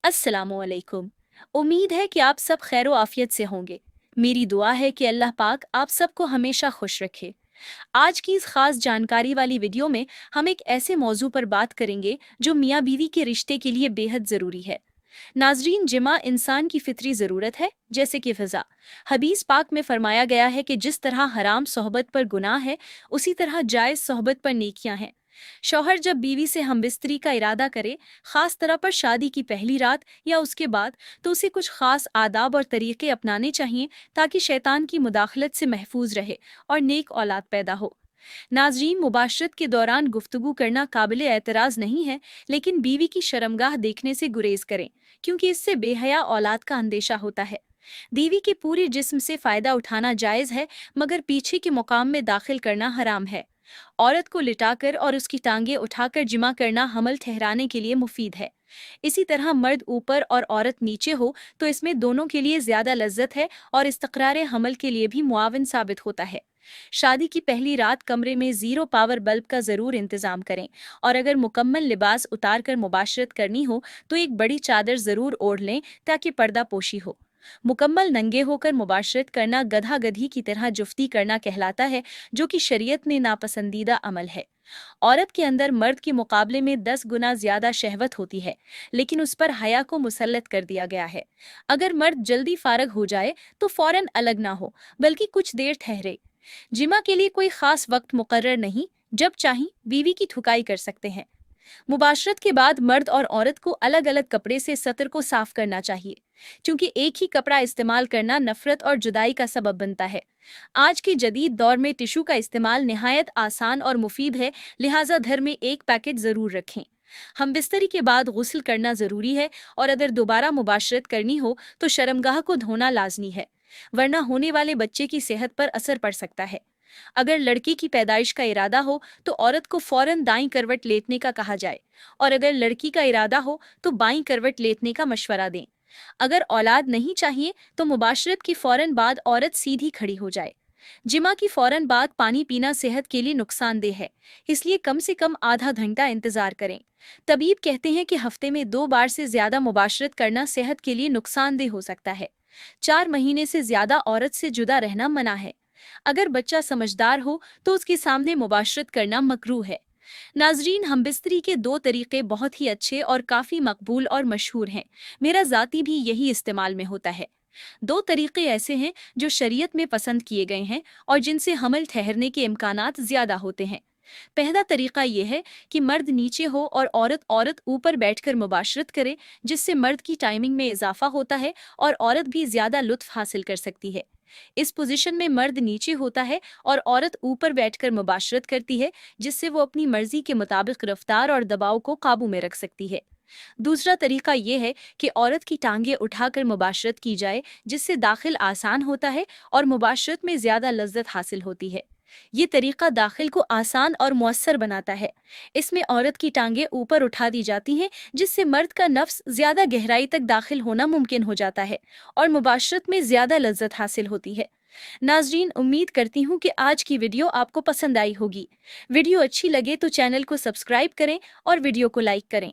अस्सलामुअलैकुम। उम्मीद है कि आप सब खैर आफियत से होंगे। मेरी दुआ है कि अल्लाह पाक आप सबको हमेशा खुश रखे। आज की इस खास जानकारी वाली वीडियो में हम एक ऐसे मौजू पर बात करेंगे जो मियाँ बीवी के रिश्ते के लिए बेहद ज़रूरी है। नाजरीन, जिमा इंसान की फितरी ज़रूरत है, जैसे कि फ़िज़ा। हदीस पाक में फरमाया गया है कि जिस तरह हराम सोहबत पर गुनाह है, उसी तरह जायज़ सोहबत पर नेकियां हैं। शौहर जब बीवी से हमबिस्तरी का इरादा करे, खास तरह पर शादी की पहली रात या उसके बाद, तो उसे कुछ खास आदाब और तरीके अपनाने चाहिए ताकि शैतान की मुदाखलत से महफूज रहे और नेक औलाद पैदा हो। नाजरीन, मुबाशरत के दौरान गुफ्तगू करना काबिल एतराज़ नहीं है, लेकिन बीवी की शर्मगाह देखने से गुरेज करें, क्योंकि इससे बेहया औलाद का अंदेशा होता है। बीवी के पूरे जिस्म से फ़ायदा उठाना जायज़ है, मगर पीछे के मुकाम में दाखिल करना हराम है। औरत को लिटाकर और उसकी टांगें उठाकर जिमा करना हमल ठहराने के लिए मुफीद है। इसी तरह मर्द ऊपर और औरत नीचे हो तो इसमें दोनों के लिए ज्यादा लज्जत है और इस्तक़रार हमल के लिए भी मुआविन साबित होता है। शादी की पहली रात कमरे में जीरो पावर बल्ब का जरूर इंतजाम करें, और अगर मुकम्मल लिबास उतार कर मुबाशरत करनी हो तो एक बड़ी चादर जरूर ओढ़ लें ताकि पर्दा पोशी हो। मुकम्मल नंगे होकर मुबाशरत करना गधा गधी की तरह जुफ्ती करना कहलाता है, जो कि शरीयत में नापसंदीदा अमल है। औरत के अंदर मर्द के मुकाबले में 10 गुना ज्यादा शहवत होती है, लेकिन उस पर हया को मुसल्लत कर दिया गया है। अगर मर्द जल्दी फारग हो जाए तो फौरन अलग ना हो, बल्कि कुछ देर ठहरे। जिमा के लिए कोई खास वक्त मुकर्रर नहीं, जब चाहें बीवी की थुकाई कर सकते हैं। मुबाशरत के बाद मर्द और औरत को अलग अलग कपड़े से सतर को साफ करना चाहिए, क्योंकि एक ही कपड़ा इस्तेमाल करना नफरत और जुदाई का सबब बनता है। आज के जदीद दौर में टिशू का इस्तेमाल निहायत आसान और मुफीद है, लिहाजा घर में एक पैकेट जरूर रखें। हम बिस्तरी के बाद गुस्ल करना जरूरी है, और अगर दोबारा मुबाशरत करनी हो तो शर्मगाह को धोना लाजमी है, वरना होने वाले बच्चे की सेहत पर असर पड़ सकता है। अगर लड़की की पैदाइश का इरादा हो तो औरत को फौरन दाईं करवट लेटने का कहा जाए, और अगर लड़की का इरादा हो तो बाईं करवट लेटने का मशवरा दें। अगर औलाद नहीं चाहिए तो मुबाशरत के फौरन बाद औरत सीधी खड़ी हो जाए। जिमा की फौरन बाद पानी पीना सेहत के लिए नुकसानदेह है, इसलिए कम से कम आधा घंटा इंतजार करें। तबीब कहते हैं कि हफ्ते में 2 बार से ज्यादा मुबाशरत करना सेहत के लिए नुकसानदेह हो सकता है। 4 महीने से ज्यादा औरत से जुदा रहना मना है। अगर बच्चा समझदार हो तो उसके सामने मुबाशरत करना मकरूह है। नाजरीन, हम बिस्तरी के 2 तरीके बहुत ही अच्छे और काफ़ी मकबूल और मशहूर हैं। मेरा ज़ाती भी यही इस्तेमाल में होता है। 2 तरीके ऐसे हैं जो शरीयत में पसंद किए गए हैं और जिनसे हमल ठहरने के इम्कानात ज़्यादा होते हैं। पहला तरीका यह है कि मर्द नीचे हो और औरत औरत ऊपर बैठकर मुबाशरत करे, जिससे मर्द की टाइमिंग में इजाफा होता है और औरत भी ज़्यादा लुत्फ हासिल कर सकती है। इस पोजीशन में मर्द नीचे होता है और औरत ऊपर बैठकर मुबाशरत करती है, जिससे वो अपनी मर्जी के मुताबिक रफ्तार और दबाव को काबू में रख सकती है। दूसरा तरीका यह है कि औरत की टांगें उठाकर मुबाशरत की जाए, जिससे दाखिल आसान होता है और मुबाशरत में ज्यादा लज्जत हासिल होती है। ये तरीका दाखिल को आसान और मुअस्सर बनाता है। इसमें औरत की टांगें ऊपर उठा दी जाती हैं, जिससे मर्द का नफ्स ज्यादा गहराई तक दाखिल होना मुमकिन हो जाता है और मुबाशरत में ज्यादा लज्जत हासिल होती है। नाजरीन, उम्मीद करती हूँ कि आज की वीडियो आपको पसंद आई होगी। वीडियो अच्छी लगे तो चैनल को सब्सक्राइब करें और वीडियो को लाइक करें।